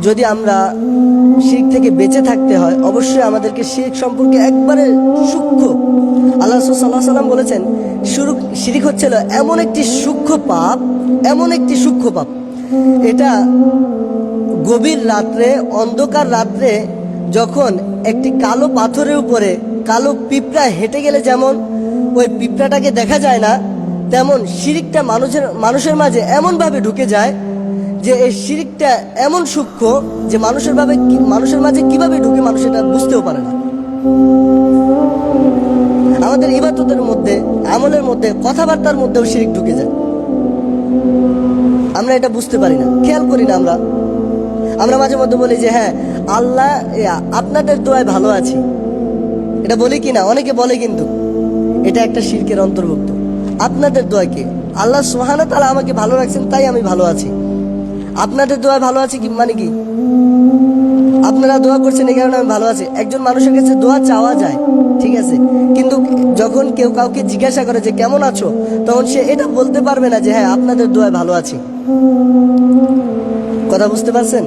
যদি আমরা শিরক থেকে বেঁচে থাকতে হয়, অবশ্যই আমাদেরকে শিরক সম্পর্কে একবারে সূক্ষ্ম, আল্লাহ রাসূল সাল্লাল্লাহু আলাইহি ওয়াসাল্লাম বলেছেন শিরক হচ্ছিল এমন একটি সূক্ষ্ম পাপ, এমন একটি সূক্ষ্ম পাপ, এটা গভীর রাত্রে, অন্ধকার রাত্রে যখন একটি কালো পাথরের উপরে কালো পিঁপড়া হেঁটে গেলে যেমন ওই পিঁপড়াটাকে দেখা যায় না, তেমন শিরকটা মানুষের মাঝে এমনভাবে ঢুকে যায় যে এই শিরকটা এমন সূক্ষ্ম যে মানুষের মাঝে কিভাবে ঢুকে মানুষ এটা বুঝতেও পারে না। আমাদের ইবাদতের মধ্যে, আমলের মধ্যে, কথাবার্তার মধ্যেও শিরক ঢুকে যায়, আমরা এটা বুঝতে পারি না, খেয়াল করি না। আমরা মাঝে মধ্যে বলি যে হ্যাঁ আল্লাহ আপনাদের দোয়ায় ভালো আছি, এটা বলি কি না? অনেকে বলে, কিন্তু এটা একটা শিরকের অন্তর্ভুক্ত। আপনাদের দোয়া কি? আল্লাহ সুবহানাহু ওয়া তাআলা আমাকে ভালো রাখছেন তাই আমি ভালো আছি। আপনাদের দোয়ায় ভালো আছি কি মানে কি? আপনারা দোয়া করছেন এই কারণে আমি ভালো আছি। একজন মানুষের কাছে দোয়া চাওয়া যায়, ঠিক আছে, কিন্তু যখন কেউ কাউকে জিজ্ঞাসা করে যে কেমন আছো, তখন সে এটা বলতে পারবে না যে হ্যাঁ আপনাদের দোয়ায় ভালো আছি। কথা বুঝতে পারছেন?